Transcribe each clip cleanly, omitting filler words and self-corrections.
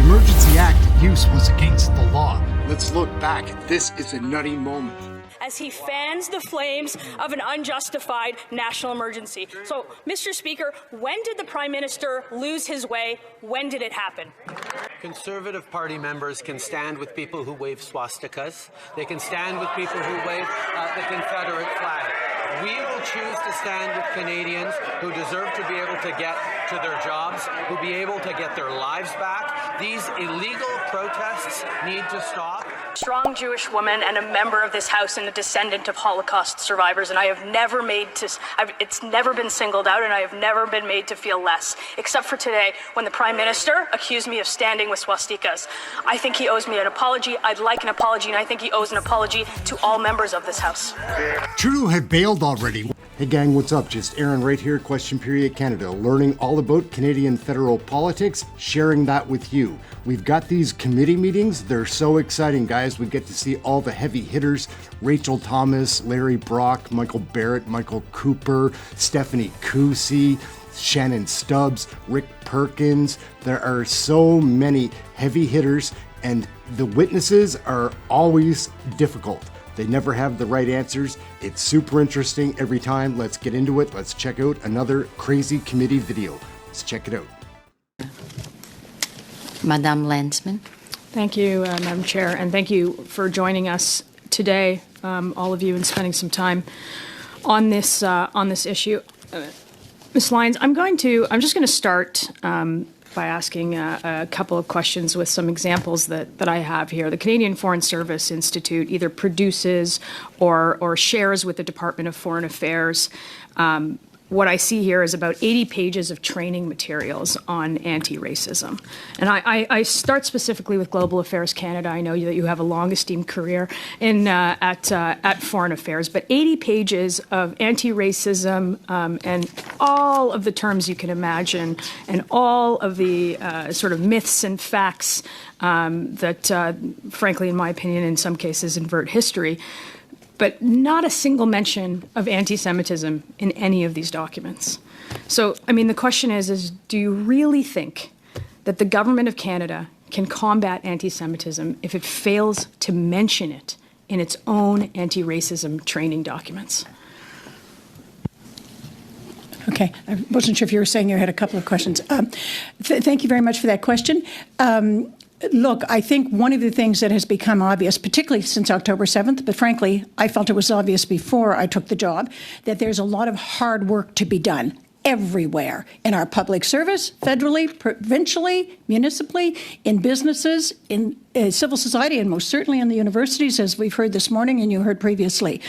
Emergency Act use was against the law. Let's look back. This is a nutty moment. As he fans the flames of an unjustified national emergency. So, Mr. Speaker, when did the Prime Minister lose his way? When did it happen? Conservative Party members can stand with people who wave swastikas. They can stand with people who wave the Confederate flag. We will choose to stand with Canadians who deserve to be able to get to their jobs, who be able to get their lives back. These illegal protests need to stop. Strong Jewish woman and a member of this House and a descendant of Holocaust survivors, and I have never it's never been singled out, and I have never been made to feel less, except for today when the Prime Minister accused me of standing with swastikas. I think he owes me an apology. I'd like an apology, and I think he owes an apology to all members of this House. Trudeau had bailed already. Hey gang, what's up? Just Aaron right here, Question Period Canada, learning all about Canadian federal politics, sharing that with you. We've got these committee meetings. They're so exciting, guys. We get to see all the heavy hitters: Rachel Thomas, Larry Brock, Michael Barrett, Michael Cooper, Stephanie Cousy, Shannon Stubbs, Rick Perkins. There are so many heavy hitters, and the witnesses are always difficult. They never have the right answers. It's super interesting every time. Let's get into it. Let's check out another crazy committee video. Let's check it out. Madame Landsman. Thank you, Madam Chair, and thank you for joining us today, all of you, and spending some time on this issue. Ms. Lyons, I'm just going to start by asking a couple of questions with some examples that I have here. The Canadian Foreign Service Institute either produces or shares with the Department of Foreign Affairs. What I see here is about 80 pages of training materials on anti-racism. And I start specifically with Global Affairs Canada. I know that you have a long esteemed career at Foreign Affairs, but 80 pages of anti-racism and all of the terms you can imagine and all of the sort of myths and facts that, frankly, in my opinion, in some cases invert history. But not a single mention of anti-Semitism in any of these documents. So, I mean, the question is do you really think that the government of Canada can combat anti-Semitism if it fails to mention it in its own anti-racism training documents? Okay, I wasn't sure if you were saying you had a couple of questions. Thank you very much for that question. Look, I think one of the things that has become obvious, particularly since October 7th, but frankly, I felt it was obvious before I took the job, that there's a lot of hard work to be done everywhere in our public service, federally, provincially, municipally, in businesses, in civil society, and most certainly in the universities, as we've heard this morning and you heard previously,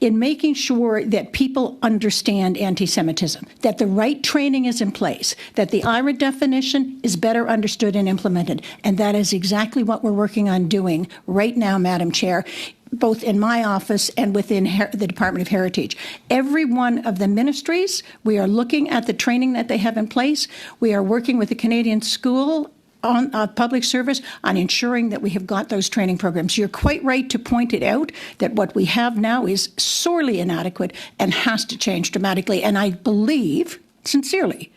in making sure that people understand anti-Semitism, that the right training is in place, that the IHRA definition is better understood and implemented. And that is exactly what we're working on doing right now, Madam Chair, both in my office and within the Department of Heritage. Every one of the ministries, we are looking at the training that they have in place. We are working with the Canadian School on public service on ensuring that we have got those training programs. You're quite right to point it out that what we have now is sorely inadequate and has to change dramatically. And I believe, sincerely,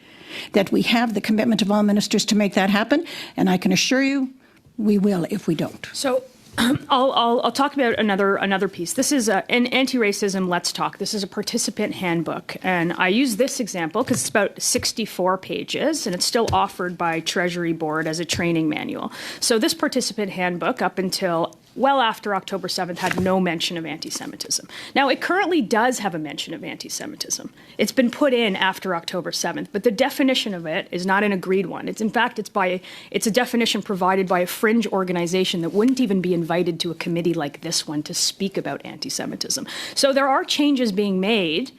that we have the commitment of all ministers to make that happen. And I can assure you we will if we don't. So I'll talk about another piece. This is an Anti-Racism Let's Talk. This is a participant handbook, and I use this example because it's about 64 pages, and it's still offered by Treasury Board as a training manual. So this participant handbook, up until well after October 7th, had no mention of anti-Semitism. Now, it currently does have a mention of anti-Semitism. It's been put in after October 7th, but the definition of it is not an agreed one. It's a definition provided by a fringe organization that wouldn't even be invited to a committee like this one to speak about anti-Semitism. So there are changes being made,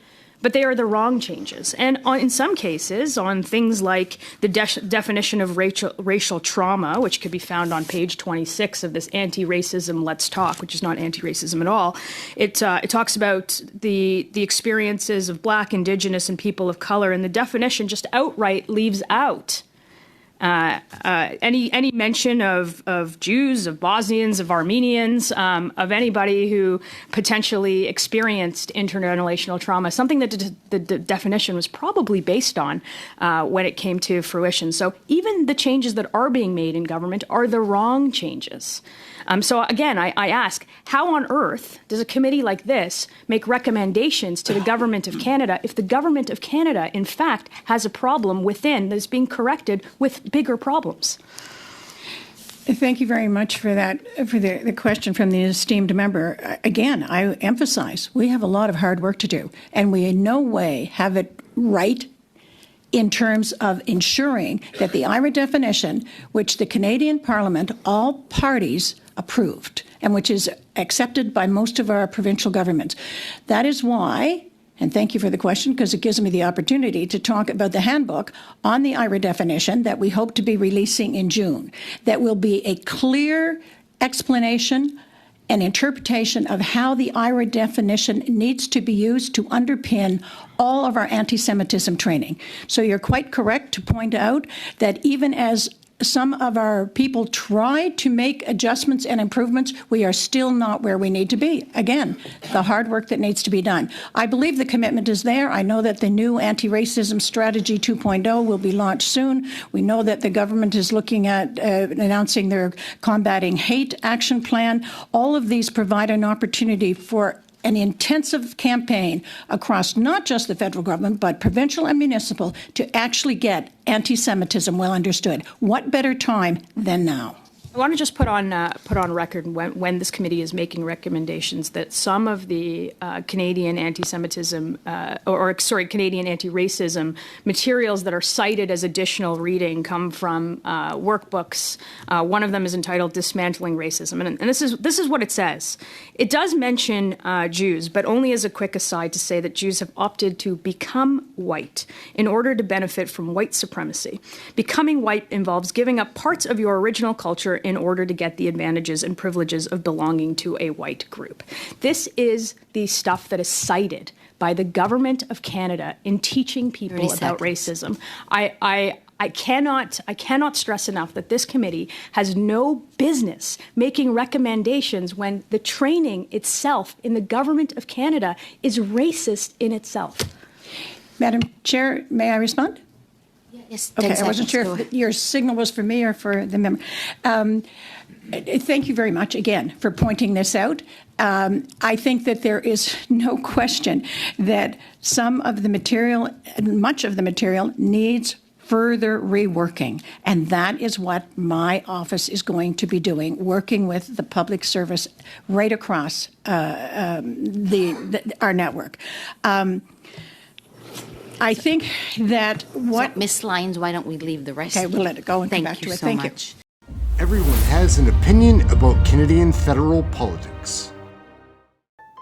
but they are the wrong changes. And in some cases, on things like the definition of racial trauma, which could be found on page 26 of this Anti-Racism Let's Talk, which is not anti-racism at all, it talks about the experiences of Black, Indigenous, and people of color, and the definition just outright leaves out Any mention of Jews, of Bosnians, of Armenians, of anybody who potentially experienced intergenerational trauma, something that the definition was probably based on when it came to fruition. So even the changes that are being made in government are the wrong changes. So again, I ask, how on earth does a committee like this make recommendations to the Government of Canada if the Government of Canada, in fact, has a problem within that's being corrected with bigger problems? Thank you very much for that, for the question from the esteemed member. Again, I emphasize we have a lot of hard work to do, and we in no way have it right in terms of ensuring that the IRA definition, which the Canadian Parliament, all parties approved, and which is accepted by most of our provincial governments. That is why, and thank you for the question, because it gives me the opportunity to talk about the handbook on the IRA definition that we hope to be releasing in June. That will be a clear explanation and interpretation of how the IRA definition needs to be used to underpin all of our anti-Semitism training. So you're quite correct to point out that even as some of our people try to make adjustments and improvements, we are still not where we need to be. Again, the hard work that needs to be done. I believe the commitment is there. I know that the new anti-racism strategy 2.0 will be launched soon. We know that the government is looking at announcing their combating hate action plan. All of these provide an opportunity for an intensive campaign across not just the federal government, but provincial and municipal to actually get anti-Semitism well understood. What better time than now? I want to just put on record when this committee is making recommendations that some of the Canadian anti-Semitism Canadian anti-racism materials that are cited as additional reading come from workbooks. One of them is entitled "Dismantling Racism," and this is what it says. It does mention Jews, but only as a quick aside to say that Jews have opted to become white in order to benefit from white supremacy. Becoming white involves giving up parts of your original culture in order to get the advantages and privileges of belonging to a white group. This is the stuff that is cited by the Government of Canada in teaching people about racism. I cannot stress enough that this committee has no business making recommendations when the training itself in the Government of Canada is racist in itself. Madam Chair, may I respond? Yes, okay, I wasn't sure if your signal was for me or for the member. Thank you very much, again, for pointing this out. I think that there is no question that some of the material, much of the material, needs further reworking. And that is what my office is going to be doing, working with the public service right across our network. I think that what... So, Ms. Lyons, why don't we leave the rest? Okay, we'll let it go and come back to it. Thank you so much. Everyone has an opinion about Canadian federal politics.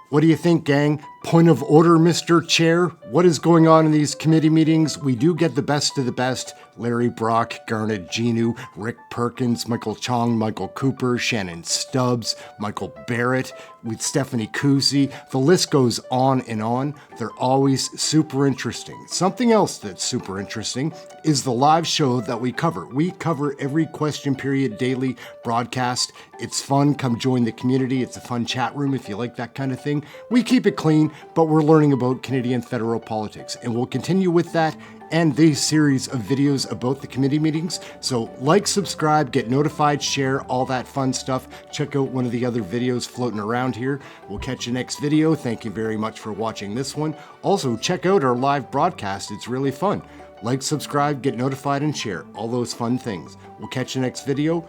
What do you think, gang? Point of order, Mr. Chair. What is going on in these committee meetings? We do get the best of the best. Larry Brock, Garnet Genu, Rick Perkins, Michael Chong, Michael Cooper, Shannon Stubbs, Michael Barrett, with Stephanie Kusi. The list goes on and on. They're always super interesting. Something else that's super interesting is the live show that we cover. We cover every question period daily broadcast. It's fun. Come join the community. It's a fun chat room if you like that kind of thing. We keep it clean, but we're learning about Canadian federal politics, and we'll continue with that and these series of videos about the committee meetings. So like, subscribe, get notified, share, all that fun stuff. Check out one of the other videos floating around here. We'll catch you next video. Thank you very much for watching this one. Also, check out our live broadcast. It's really fun. Like, subscribe, get notified, and share. All those fun things. We'll catch you next video.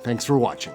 Thanks for watching.